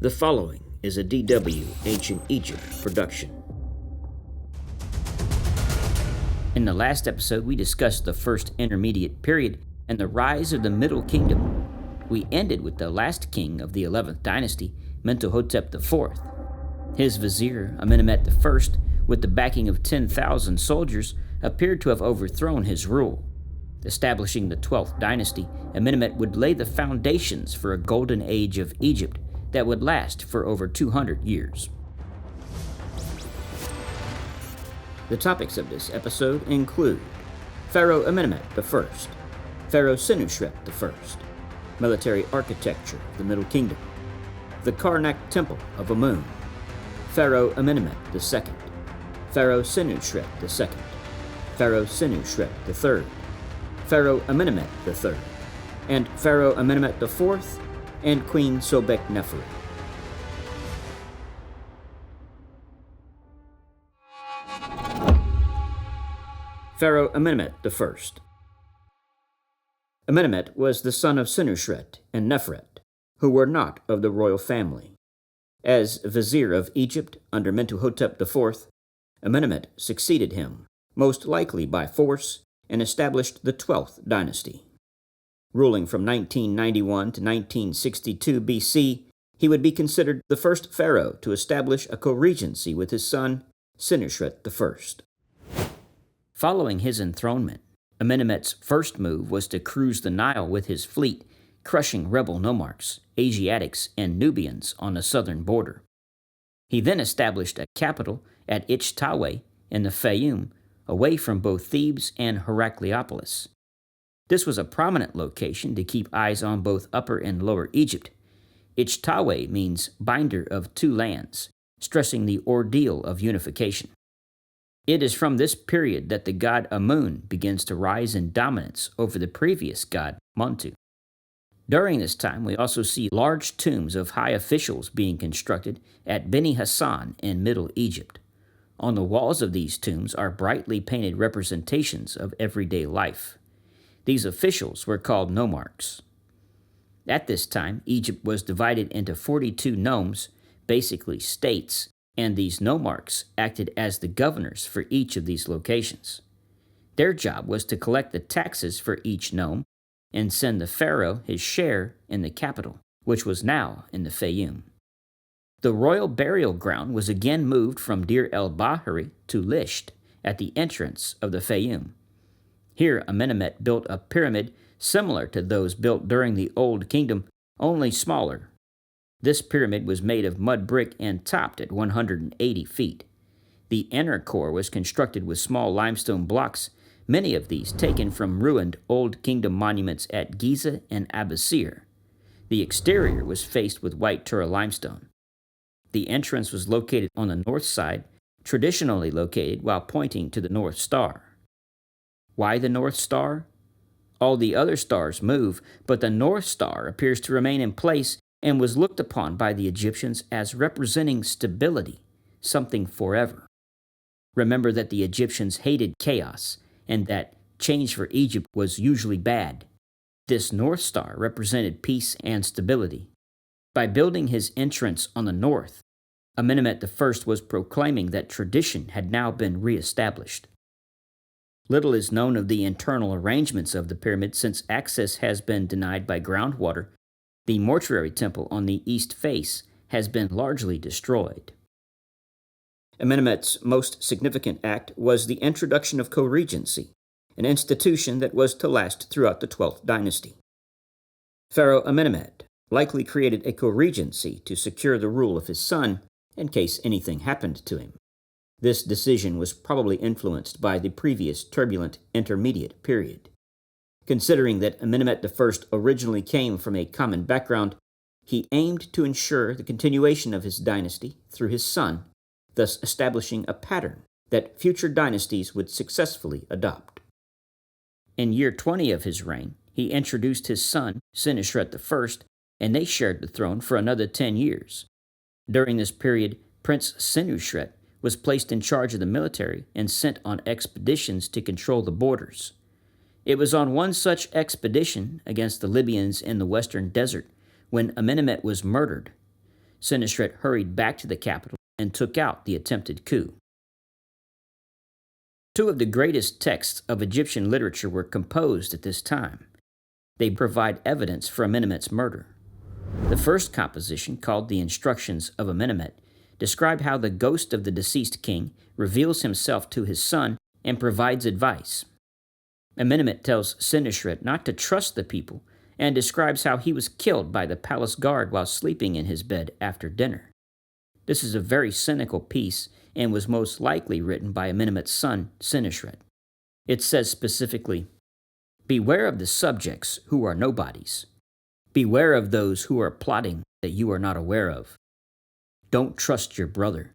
The following is a DW Ancient Egypt production. In the last episode, we discussed the First Intermediate Period and the rise of the Middle Kingdom. We ended with the last king of the 11th Dynasty, Mentuhotep IV. His vizier, Amenemhet I, with the backing of 10,000 soldiers, appeared to have overthrown his rule. Establishing the 12th Dynasty, Amenemhet would lay the foundations for a golden age of Egypt that would last for over 200 years. The topics of this episode include Pharaoh Amenemhet I, Pharaoh Senusret I, military architecture of the Middle Kingdom, the Karnak Temple of Amun, Pharaoh Amenemhet II, Pharaoh Senusret II, Pharaoh Senusret III, Pharaoh Amenemhet III, and Pharaoh Amenemhet IV and Queen Sobekneferu. Pharaoh Amenemhet I. Amenemhet was the son of Senusret and Nefret, who were not of the royal family. As vizier of Egypt under Mentuhotep IV, Amenemhet succeeded him, most likely by force, and established the 12th Dynasty. Ruling from 1991 to 1962 BC, he would be considered the first pharaoh to establish a co-regency with his son, Senusret I. Following his enthronement, Amenemhet's first move was to cruise the Nile with his fleet, crushing rebel nomarchs, Asiatics, and Nubians on the southern border. He then established a capital at Ichtaweh in the Fayum, away from both Thebes and Heracleopolis. This was a prominent location to keep eyes on both Upper and Lower Egypt. Ichtaweh means binder of two lands, stressing the ordeal of unification. It is from this period that the god Amun begins to rise in dominance over the previous god Montu. During this time, we also see large tombs of high officials being constructed at Beni Hassan in Middle Egypt. On the walls of these tombs are brightly painted representations of everyday life. These officials were called nomarchs. At this time, Egypt was divided into 42 nomes, basically states, and these nomarchs acted as the governors for each of these locations. Their job was to collect the taxes for each nome and send the pharaoh his share in the capital, which was now in the Fayum. The royal burial ground was again moved from Deir el-Bahari to Lisht at the entrance of the Fayum. Here, Amenemhet built a pyramid similar to those built during the Old Kingdom, only smaller. This pyramid was made of mud brick and topped at 180 feet. The inner core was constructed with small limestone blocks, many of these taken from ruined Old Kingdom monuments at Giza and Abusir. The exterior was faced with white Tura limestone. The entrance was located on the north side, traditionally located while pointing to the North Star. Why the North Star? All the other stars move, but the North Star appears to remain in place and was looked upon by the Egyptians as representing stability, something forever. Remember that the Egyptians hated chaos, and that change for Egypt was usually bad. This North Star represented peace and stability. By building his entrance on the north, Amenemhet I was proclaiming that tradition had now been reestablished. Little is known of the internal arrangements of the pyramid since access has been denied by groundwater. The mortuary temple on the east face has been largely destroyed. Amenemhet's most significant act was the introduction of co-regency, an institution that was to last throughout the 12th Dynasty. Pharaoh Amenemhet likely created a co-regency to secure the rule of his son in case anything happened to him. This decision was probably influenced by the previous turbulent intermediate period. Considering that Amenemhet I originally came from a common background, he aimed to ensure the continuation of his dynasty through his son, thus establishing a pattern that future dynasties would successfully adopt. In year 20 of his reign, he introduced his son, Senusret I, and they shared the throne for another 10 years. During this period, Prince Senusret was placed in charge of the military and sent on expeditions to control the borders. It was on one such expedition against the Libyans in the western desert when Amenemhet was murdered. Senusret hurried back to the capital and took out the attempted coup. Two of the greatest texts of Egyptian literature were composed at this time. They provide evidence for Amenemhet's murder. The first composition, called The Instructions of Amenemhet, describe how the ghost of the deceased king reveals himself to his son and provides advice. Amenemhet tells Senusret not to trust the people and describes how he was killed by the palace guard while sleeping in his bed after dinner. This is a very cynical piece and was most likely written by Amenemhet's son, Senusret. It says specifically, "Beware of the subjects who are nobodies. Beware of those who are plotting that you are not aware of. Don't trust your brother.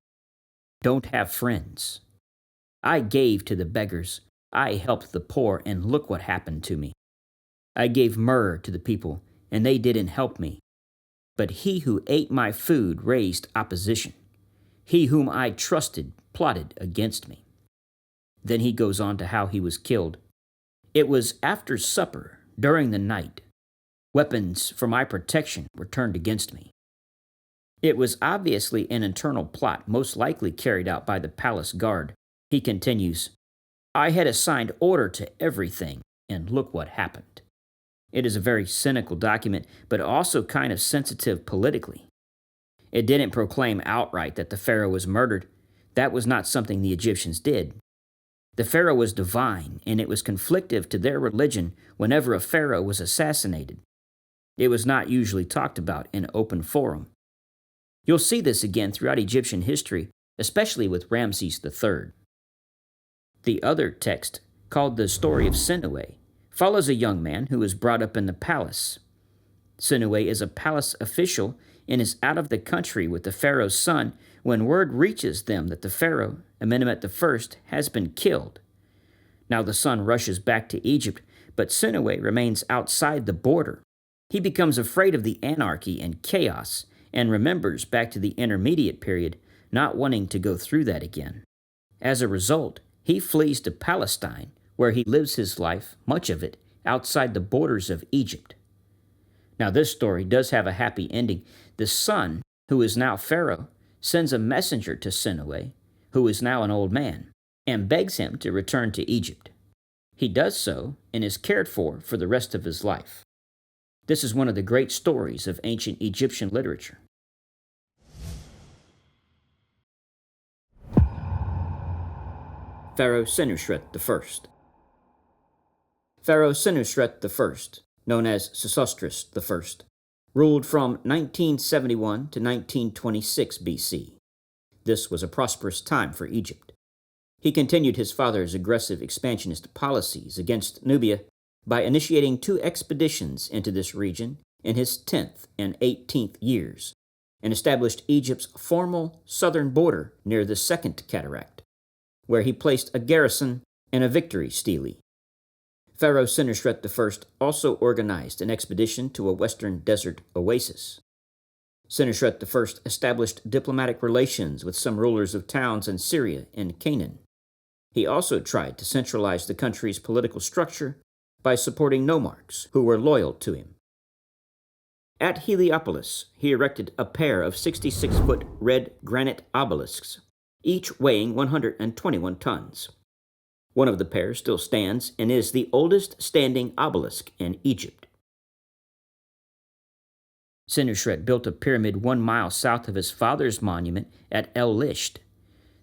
Don't have friends. I gave to the beggars. I helped the poor, and look what happened to me. I gave myrrh to the people, and they didn't help me. But he who ate my food raised opposition. He whom I trusted plotted against me." Then he goes on to how he was killed. "It was after supper, during the night. Weapons for my protection were turned against me." It was obviously an internal plot, most likely carried out by the palace guard. He continues, "I had assigned order to everything, and look what happened." It is a very cynical document, but also kind of sensitive politically. It didn't proclaim outright that the pharaoh was murdered. That was not something the Egyptians did. The pharaoh was divine, and it was conflictive to their religion whenever a pharaoh was assassinated. It was not usually talked about in open forum. You'll see this again throughout Egyptian history, especially with Ramses III. The other text, called the Story of Senusret, follows a young man who is brought up in the palace. Senusret is a palace official and is out of the country with the pharaoh's son when word reaches them that the pharaoh, Amenemhet I, has been killed. Now the son rushes back to Egypt, but Senusret remains outside the border. He becomes afraid of the anarchy and chaos and remembers back to the intermediate period, not wanting to go through that again. As a result, he flees to Palestine, where he lives his life, much of it, outside the borders of Egypt. Now this story does have a happy ending. The son, who is now pharaoh, sends a messenger to Senusret, who is now an old man, and begs him to return to Egypt. He does so and is cared for the rest of his life. This is one of the great stories of ancient Egyptian literature. Pharaoh Senusret I. Pharaoh Senusret I, known as Sesostris I, ruled from 1971 to 1926 BC. This was a prosperous time for Egypt. He continued his father's aggressive expansionist policies against Nubia by initiating 2 expeditions into this region in his 10th and 18th years, and established Egypt's formal southern border near the Second Cataract, where he placed a garrison and a victory stele. Pharaoh Senusret I also organized an expedition to a western desert oasis. Senusret I established diplomatic relations with some rulers of towns in Syria and Canaan. He also tried to centralize the country's political structure by supporting nomarchs who were loyal to him. At Heliopolis, he erected a pair of 66-foot red granite obelisks, each weighing 121 tons. One of the pairs still stands and is the oldest standing obelisk in Egypt. Senusret built a pyramid 1 mile south of his father's monument at El Lisht.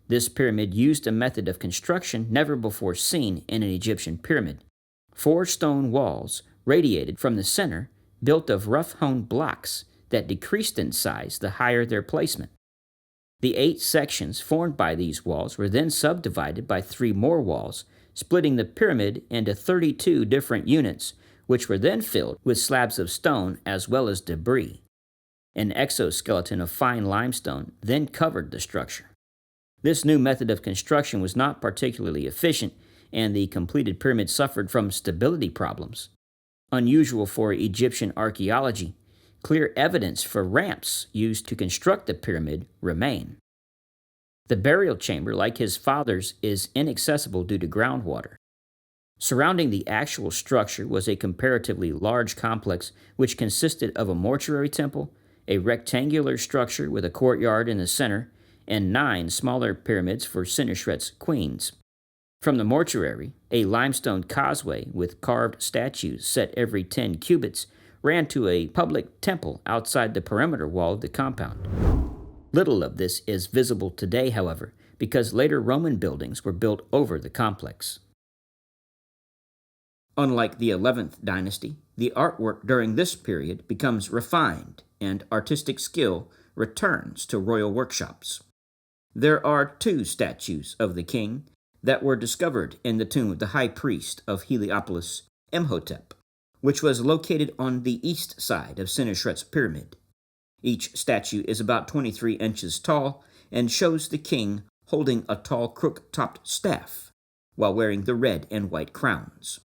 This pyramid used a method of construction never before seen in an Egyptian pyramid. 4 stone walls radiated from the center, built of rough-hewn blocks that decreased in size the higher their placement. The 8 sections formed by these walls were then subdivided by 3 more walls, splitting the pyramid into 32 different units, which were then filled with slabs of stone as well as debris. An exoskeleton of fine limestone then covered the structure. This new method of construction was not particularly efficient, and the completed pyramid suffered from stability problems. Unusual for Egyptian archaeology, clear evidence for ramps used to construct the pyramid remain. The burial chamber, like his father's, is inaccessible due to groundwater. Surrounding the actual structure was a comparatively large complex which consisted of a mortuary temple, a rectangular structure with a courtyard in the center, and 9 smaller pyramids for Senusret's queens. From the mortuary, a limestone causeway with carved statues set every 10 cubits ran to a public temple outside the perimeter wall of the compound. Little of this is visible today, however, because later Roman buildings were built over the complex. Unlike the 11th dynasty, the artwork during this period becomes refined and artistic skill returns to royal workshops. There are 2 statues of the king that were discovered in the tomb of the high priest of Heliopolis, Imhotep, which was located on the east side of Senusret's pyramid. Each statue is about 23 inches tall and shows the king holding a tall crook-topped staff while wearing the red and white crowns.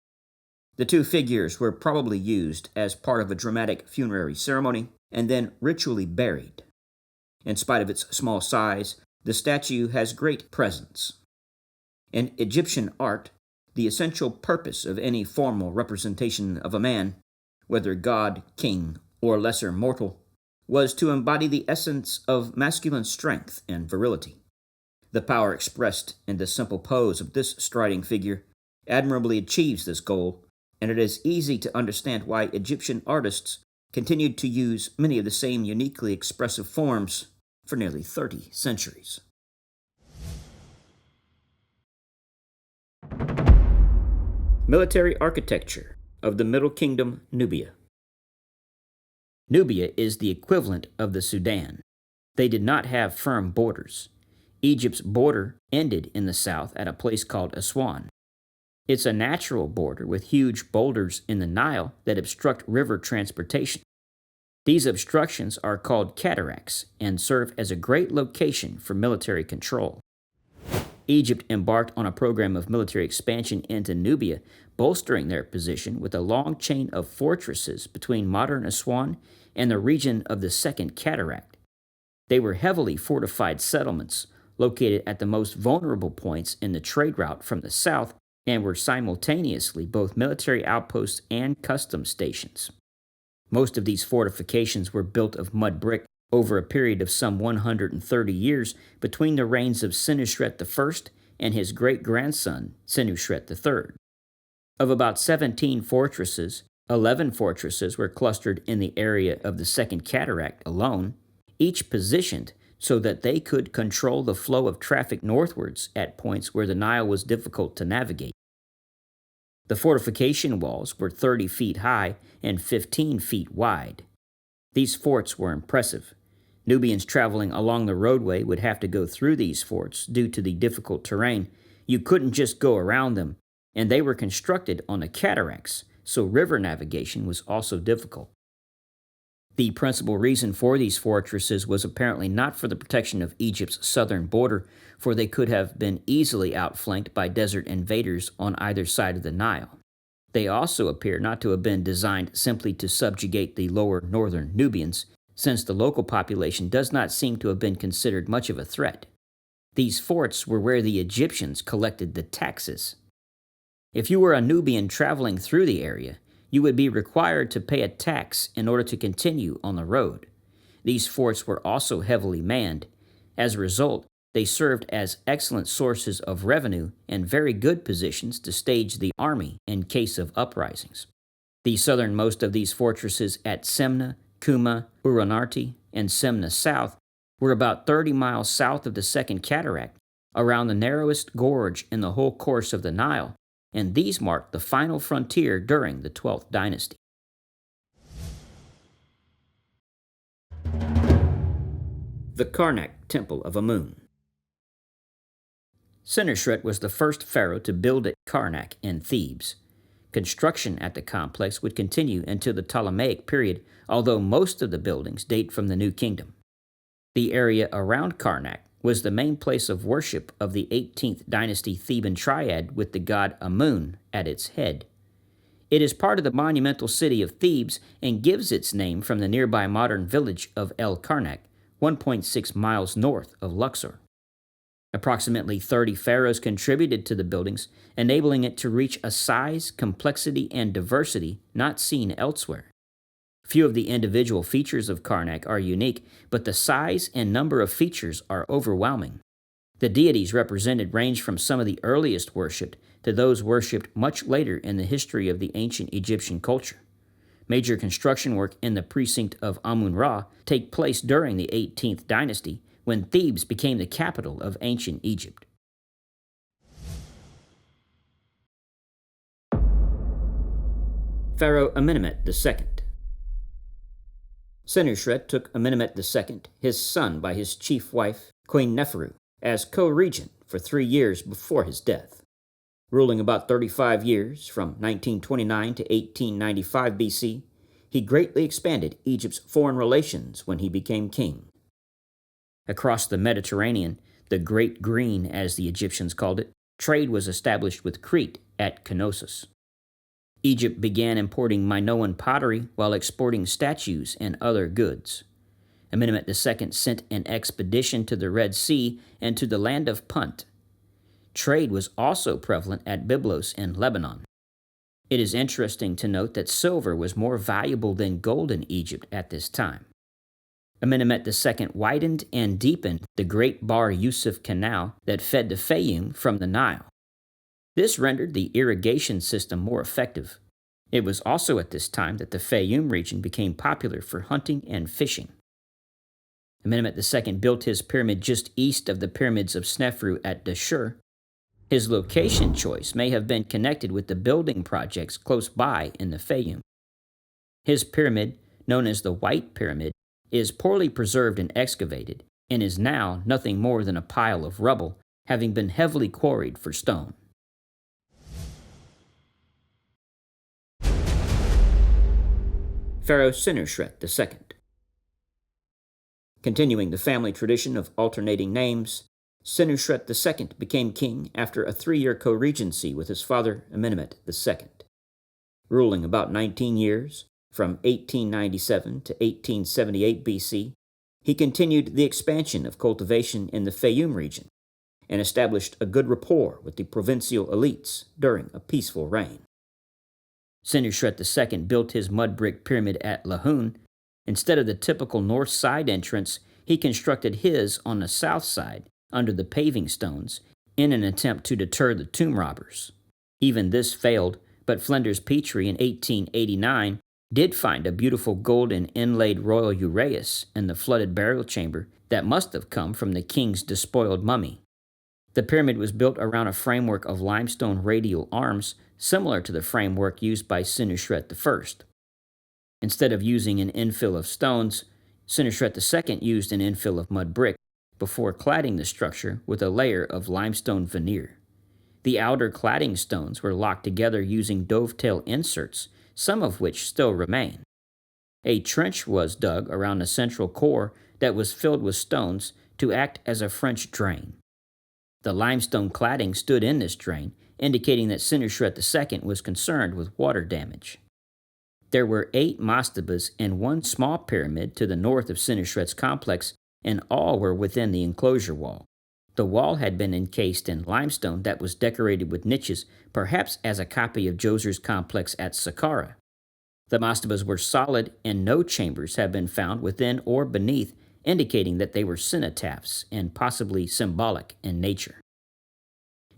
The 2 figures were probably used as part of a dramatic funerary ceremony and then ritually buried. In spite of its small size, the statue has great presence. In Egyptian art, the essential purpose of any formal representation of a man, whether god, king, or lesser mortal, was to embody the essence of masculine strength and virility. The power expressed in the simple pose of this striding figure admirably achieves this goal, and it is easy to understand why Egyptian artists continued to use many of the same uniquely expressive forms for nearly 30 centuries. Military architecture of the Middle Kingdom, Nubia. Nubia is the equivalent of the Sudan. They did not have firm borders. Egypt's border ended in the south at a place called Aswan. It's a natural border with huge boulders in the Nile that obstruct river transportation. These obstructions are called cataracts and serve as a great location for military control. Egypt embarked on a program of military expansion into Nubia, bolstering their position with a long chain of fortresses between modern Aswan and the region of the Second Cataract. They were heavily fortified settlements located at the most vulnerable points in the trade route from the south and were simultaneously both military outposts and customs stations. Most of these fortifications were built of mud brick over a period of some 130 years between the reigns of Senusret I and his great-grandson, Senusret III. Of about 17 fortresses, 11 fortresses were clustered in the area of the Second Cataract alone, each positioned so that they could control the flow of traffic northwards at points where the Nile was difficult to navigate. The fortification walls were 30 feet high and 15 feet wide. These forts were impressive. Nubians traveling along the roadway would have to go through these forts due to the difficult terrain. You couldn't just go around them, and they were constructed on the cataracts, so river navigation was also difficult. The principal reason for these fortresses was apparently not for the protection of Egypt's southern border, for they could have been easily outflanked by desert invaders on either side of the Nile. They also appear not to have been designed simply to subjugate the lower northern Nubians, since the local population does not seem to have been considered much of a threat. These forts were where the Egyptians collected the taxes. If you were a Nubian traveling through the area, you would be required to pay a tax in order to continue on the road. These forts were also heavily manned. As a result, they served as excellent sources of revenue and very good positions to stage the army in case of uprisings. The southernmost of these fortresses at Semna, Kuma, Uranarti, and Semna South were about 30 miles south of the Second Cataract, around the narrowest gorge in the whole course of the Nile, and these marked the final frontier during the 12th Dynasty. The Karnak Temple of Amun. Senusret was the first pharaoh to build at Karnak in Thebes. Construction at the complex would continue until the Ptolemaic period, although most of the buildings date from the New Kingdom. The area around Karnak was the main place of worship of the 18th dynasty Theban triad with the god Amun at its head. It is part of the monumental city of Thebes and gives its name from the nearby modern village of El Karnak, 1.6 miles north of Luxor. Approximately 30 pharaohs contributed to the buildings, enabling it to reach a size, complexity, and diversity not seen elsewhere. Few of the individual features of Karnak are unique, but the size and number of features are overwhelming. The deities represented range from some of the earliest worshipped to those worshipped much later in the history of the ancient Egyptian culture. Major construction work in the precinct of Amun-Ra take place during the 18th Dynasty, when Thebes became the capital of ancient Egypt. Pharaoh Amenemhet II. Senusret took Amenemhet II, his son by his chief wife, Queen Neferu, as co-regent for 3 years before his death. Ruling about 35 years, from 1929 to 1895 BC, he greatly expanded Egypt's foreign relations when he became king. Across the Mediterranean, the Great Green, as the Egyptians called it, trade was established with Crete at Knossos. Egypt began importing Minoan pottery while exporting statues and other goods. Amenemhet II sent an expedition to the Red Sea and to the land of Punt. Trade was also prevalent at Byblos in Lebanon. It is interesting to note that silver was more valuable than gold in Egypt at this time. Amenemhet II widened and deepened the Great Bar Yusuf Canal that fed the Fayum from the Nile. This rendered the irrigation system more effective. It was also at this time that the Fayum region became popular for hunting and fishing. Amenemhet II built his pyramid just east of the pyramids of Sneferu at Dashur. His location choice may have been connected with the building projects close by in the Fayum. His pyramid, known as the White Pyramid, is poorly preserved and excavated, and is now nothing more than a pile of rubble, having been heavily quarried for stone. Pharaoh Senusret II. Continuing the family tradition of alternating names, Senusret II became king after a 3-year co-regency with his father Amenemhet II. Ruling about 19 years, from 1897 to 1878 BC, he continued the expansion of cultivation in the Fayum region and established a good rapport with the provincial elites during a peaceful reign. Senusret II built his mud brick pyramid at Lahun. Instead of the typical north side entrance, he constructed his on the south side under the paving stones in an attempt to deter the tomb robbers. Even this failed, but Flinders Petrie in 1889 did find a beautiful golden inlaid royal uraeus in the flooded burial chamber that must have come from the king's despoiled mummy. The pyramid was built around a framework of limestone radial arms similar to the framework used by Senusret I. Instead of using an infill of stones, Senusret II used an infill of mud brick before cladding the structure with a layer of limestone veneer. The outer cladding stones were locked together using dovetail inserts, some of which still remain. A trench was dug around the central core that was filled with stones to act as a French drain. The limestone cladding stood in this drain, indicating that Senusret II was concerned with water damage. There were 8 mastabas and 1 small pyramid to the north of Senusret's complex, and all were within the enclosure wall. The wall had been encased in limestone that was decorated with niches, perhaps as a copy of Djoser's complex at Saqqara. The mastabas were solid, and no chambers have been found within or beneath, indicating that they were cenotaphs and possibly symbolic in nature.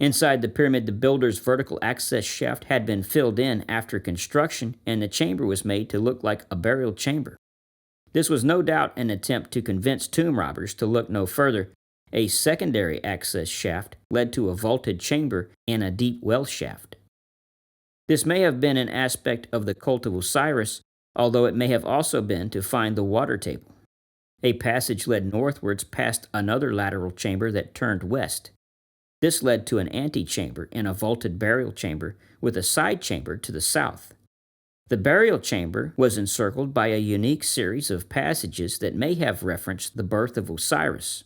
Inside the pyramid, the builder's vertical access shaft had been filled in after construction, and the chamber was made to look like a burial chamber. This was no doubt an attempt to convince tomb robbers to look no further. A secondary access shaft led to a vaulted chamber and a deep well shaft. This may have been an aspect of the cult of Osiris, although it may have also been to find the water table. A passage led northwards past another lateral chamber that turned west. This led to an antechamber and a vaulted burial chamber with a side chamber to the south. The burial chamber was encircled by a unique series of passages that may have referenced the birth of Osiris.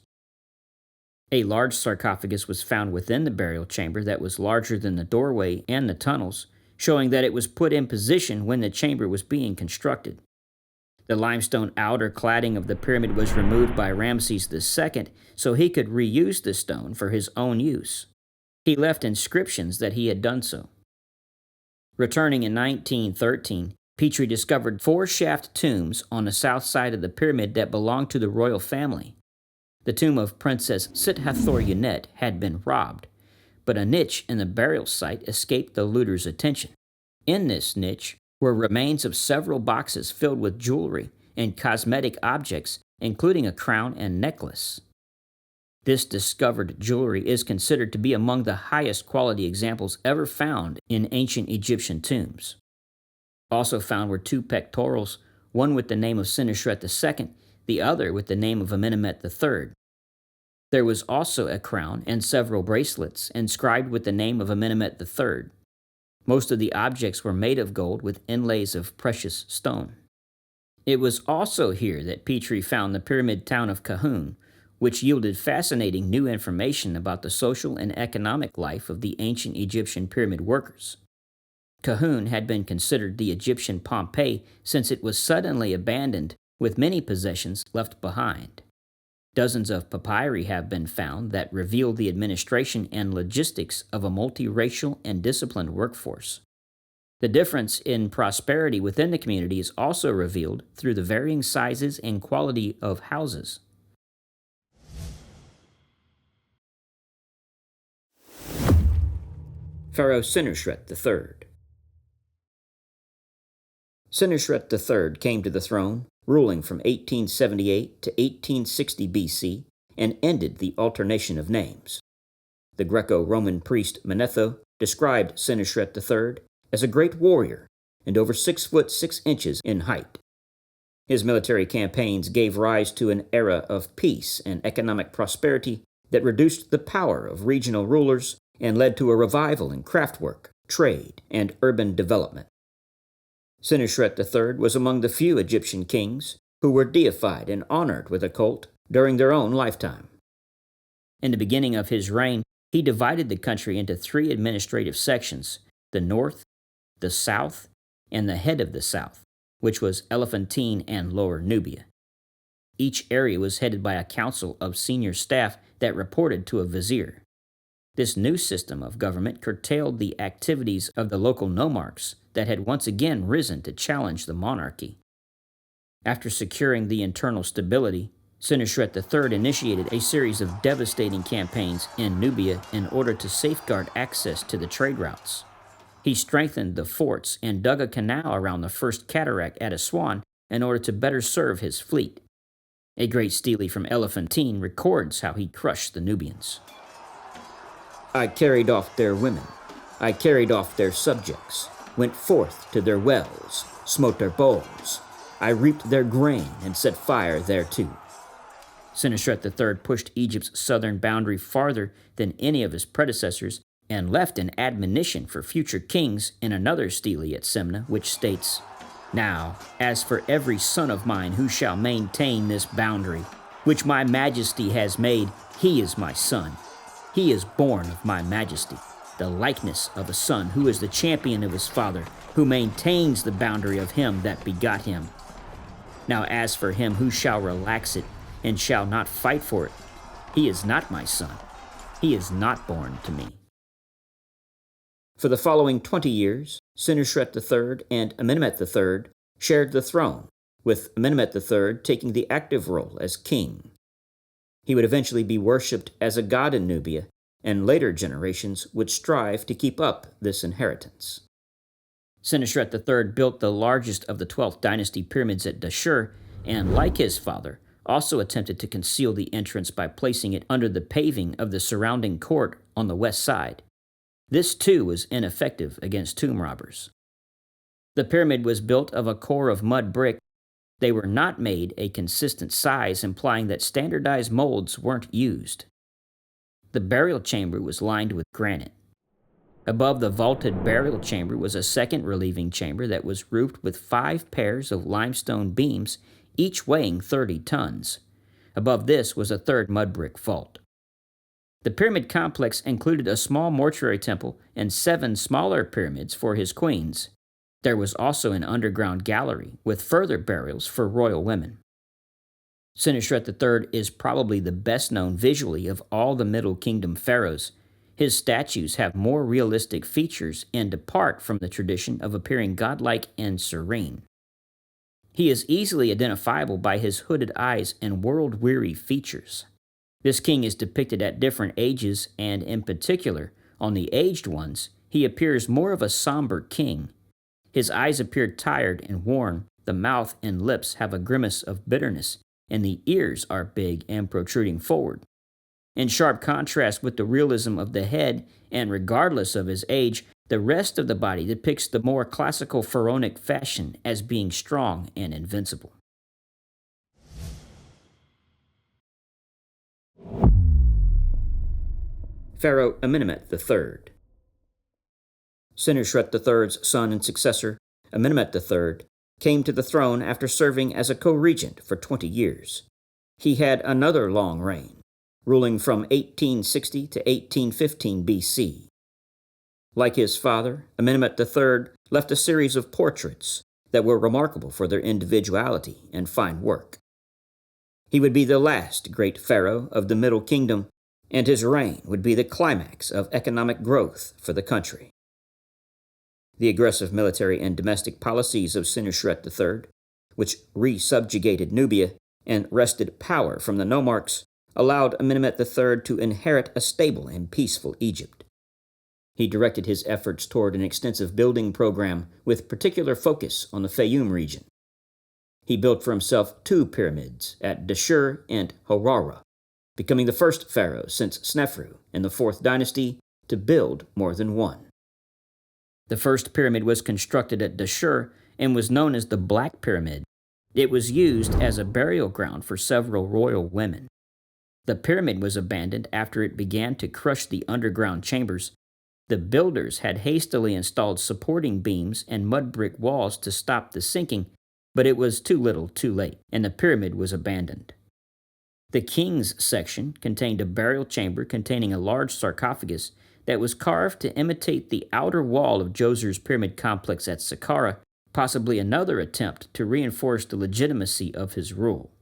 A large sarcophagus was found within the burial chamber that was larger than the doorway and the tunnels, showing that it was put in position when the chamber was being constructed. The limestone outer cladding of the pyramid was removed by Ramses II so he could reuse the stone for his own use. He left inscriptions that he had done so. Returning in 1913, Petrie discovered 4 shaft tombs on the south side of the pyramid that belonged to the royal family. The tomb of Princess Sithathor-Yunet had been robbed, but a niche in the burial site escaped the looters' attention. In this niche were remains of several boxes filled with jewelry and cosmetic objects, including a crown and necklace. This discovered jewelry is considered to be among the highest quality examples ever found in ancient Egyptian tombs. Also found were 2 pectorals, one with the name of Senusret II, the other with the name of Amenemhet III. There was also a crown and several bracelets inscribed with the name of Amenemhet III. Most of the objects were made of gold with inlays of precious stone. It was also here that Petrie found the pyramid town of Kahun, which yielded fascinating new information about the social and economic life of the ancient Egyptian pyramid workers. Kahun had been considered the Egyptian Pompeii since it was suddenly abandoned, with many possessions left behind. Dozens of papyri have been found that reveal the administration and logistics of a multiracial and disciplined workforce. The difference in prosperity within the community is also revealed through the varying sizes and quality of houses. Pharaoh Senusret III. Senusret III came to the throne, ruling from 1878 to 1860 BC, and ended the alternation of names. The Greco-Roman priest Manetho described Senusret III as a great warrior and over 6 foot 6 inches in height. His military campaigns gave rise to an era of peace and economic prosperity that reduced the power of regional rulers and led to a revival in craftwork, trade, and urban development. Senusret III was among the few Egyptian kings who were deified and honored with a cult during their own lifetime. In the beginning of his reign, he divided the country into 3 administrative sections: the north, the south, and the head of the south, which was Elephantine and Lower Nubia. Each area was headed by a council of senior staff that reported to a vizier. This new system of government curtailed the activities of the local nomarchs that had once again risen to challenge the monarchy. After securing the internal stability, Senusret III initiated a series of devastating campaigns in Nubia in order to safeguard access to the trade routes. He strengthened the forts and dug a canal around the first cataract at Aswan in order to better serve his fleet. A great stele from Elephantine records how he crushed the Nubians. I carried off their women, I carried off their subjects, went forth to their wells, smote their bowls. I reaped their grain and set fire thereto. Senusret III pushed Egypt's southern boundary farther than any of his predecessors and left an admonition for future kings in another stele at Semna, which states, Now, as for every son of mine who shall maintain this boundary, which my majesty has made, he is my son. He is born of my majesty, the likeness of a son who is the champion of his father, who maintains the boundary of him that begot him. Now as for him who shall relax it and shall not fight for it, he is not my son. He is not born to me. For the following 20 years, Senusret III and Amenemhet III shared the throne, with Amenemhet III taking the active role as king. He would eventually be worshipped as a god in Nubia, and later generations would strive to keep up this inheritance. Senusret III built the largest of the 12th Dynasty pyramids at Dashur, and like his father, also attempted to conceal the entrance by placing it under the paving of the surrounding court on the west side. This too was ineffective against tomb robbers. The pyramid was built of a core of mud brick. They were not made a consistent size, implying that standardized molds weren't used. The burial chamber was lined with granite. Above the vaulted burial chamber was a second relieving chamber that was roofed with 5 pairs of limestone beams, each weighing 30 tons. Above this was a third mud brick vault. The pyramid complex included a small mortuary temple and 7 smaller pyramids for his queens. There was also an underground gallery with further burials for royal women. Senusret III is probably the best known visually of all the Middle Kingdom pharaohs. His statues have more realistic features and depart from the tradition of appearing godlike and serene. He is easily identifiable by his hooded eyes and world-weary features. This king is depicted at different ages, and in particular, on the aged ones, he appears more of a somber king. His eyes appear tired and worn, the mouth and lips have a grimace of bitterness, and the ears are big and protruding forward. In sharp contrast with the realism of the head, and regardless of his age, the rest of the body depicts the more classical pharaonic fashion as being strong and invincible. Pharaoh Amenemhet III. Senusret III's son and successor, Amenemhet III, came to the throne after serving as a co-regent for 20 years. He had another long reign, ruling from 1860 to 1815 BC. Like his father, Amenemhet III left a series of portraits that were remarkable for their individuality and fine work. He would be the last great pharaoh of the Middle Kingdom, and his reign would be the climax of economic growth for the country. The aggressive military and domestic policies of Senusret III, which re-subjugated Nubia and wrested power from the nomarchs, allowed Amenemhet III to inherit a stable and peaceful Egypt. He directed his efforts toward an extensive building program with particular focus on the Fayum region. He built for himself 2 pyramids at Dashur and Hawara, becoming the first pharaoh since Sneferu in the 4th Dynasty to build more than one. The first pyramid was constructed at Dashur and was known as the Black Pyramid. It was used as a burial ground for several royal women. The pyramid was abandoned after it began to crush the underground chambers. The builders had hastily installed supporting beams and mud brick walls to stop the sinking, but it was too little too late, and the pyramid was abandoned. The king's section contained a burial chamber containing a large sarcophagus that was carved to imitate the outer wall of Djoser's pyramid complex at Saqqara, possibly another attempt to reinforce the legitimacy of his rule.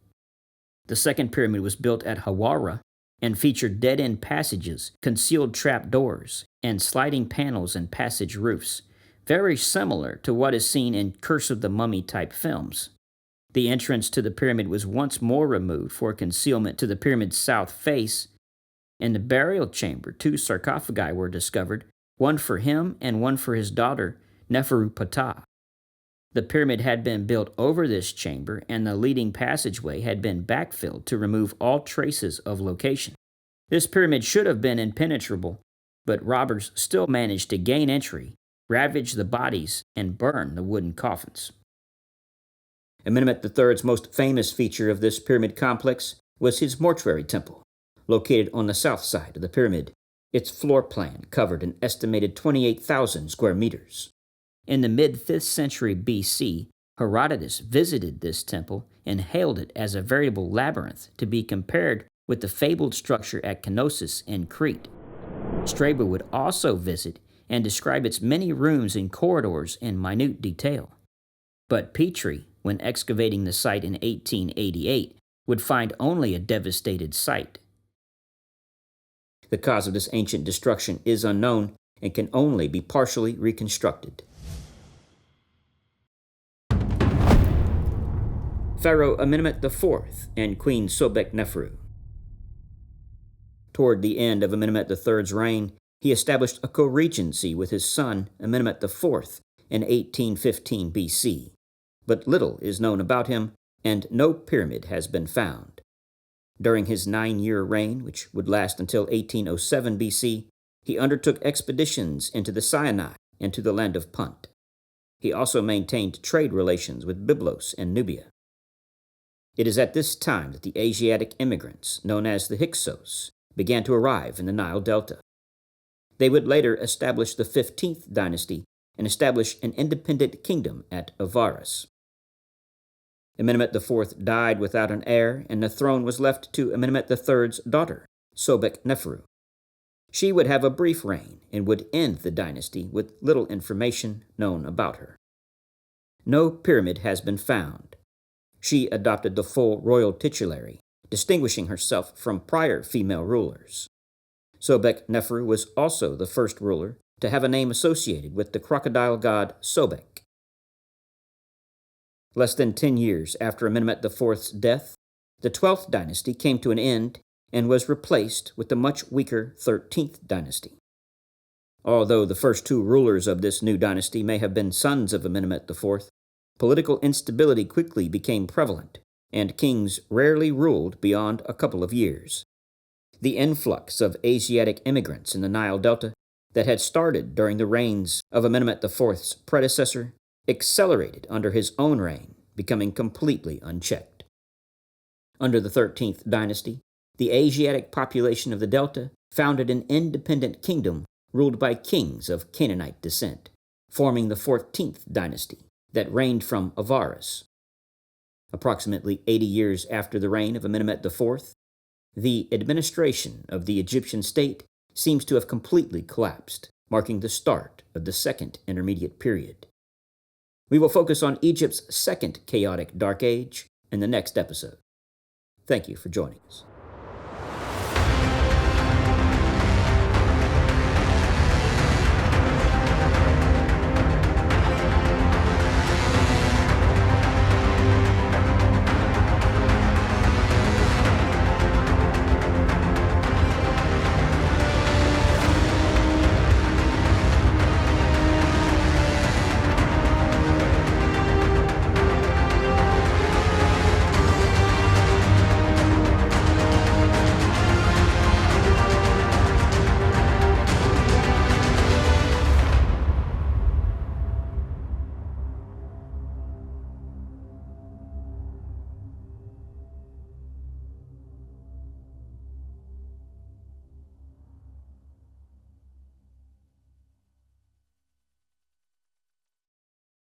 The second pyramid was built at Hawara and featured dead-end passages, concealed trapdoors, and sliding panels and passage roofs, very similar to what is seen in Curse of the Mummy type films. The entrance to the pyramid was once more removed for concealment to the pyramid's south face. In the burial chamber, 2 sarcophagi were discovered, one for him and one for his daughter, Neferu Ptah. The pyramid had been built over this chamber, and the leading passageway had been backfilled to remove all traces of location. This pyramid should have been impenetrable, but robbers still managed to gain entry, ravage the bodies, and burn the wooden coffins. Amenemhet III's most famous feature of this pyramid complex was his mortuary temple, located on the south side of the pyramid. Its floor plan covered an estimated 28,000 square meters. In the mid-5th century BC, Herodotus visited this temple and hailed it as a veritable labyrinth to be compared with the fabled structure at Knossos in Crete. Strabo would also visit and describe its many rooms and corridors in minute detail. But Petrie, when excavating the site in 1888, would find only a devastated site. The cause of this ancient destruction is unknown and can only be partially reconstructed. Pharaoh Amenemhet IV and Queen Sobekneferu. Toward the end of Amenemhet III's reign, he established a co-regency with his son Amenemhet IV in 1815 BC, but little is known about him, and no pyramid has been found. During his 9-year reign, which would last until 1807 BC, he undertook expeditions into the Sinai and to the land of Punt. He also maintained trade relations with Byblos and Nubia. It is at this time that the Asiatic immigrants, known as the Hyksos, began to arrive in the Nile Delta. They would later establish the 15th Dynasty and establish an independent kingdom at Avaris. Amenemhet IV died without an heir, and the throne was left to Amenemhet III's daughter, Sobekneferu. She would have a brief reign and would end the dynasty with little information known about her. No pyramid has been found. She adopted the full royal titulary, distinguishing herself from prior female rulers. Sobekneferu was also the first ruler to have a name associated with the crocodile god Sobek. Less than 10 years after Amenemhet IV's death, the 12th dynasty came to an end and was replaced with the much weaker 13th dynasty. Although the first two rulers of this new dynasty may have been sons of Amenemhet IV, political instability quickly became prevalent, and kings rarely ruled beyond a couple of years. The influx of Asiatic immigrants in the Nile Delta that had started during the reigns of Amenemhet IV's predecessor accelerated under his own reign, becoming completely unchecked. Under the 13th dynasty, the Asiatic population of the Delta founded an independent kingdom ruled by kings of Canaanite descent, forming the 14th dynasty that reigned from Avaris. Approximately 80 years after the reign of Amenemhet IV, the administration of the Egyptian state seems to have completely collapsed, marking the start of the Second Intermediate Period. We will focus on Egypt's second chaotic dark age in the next episode. Thank you for joining us.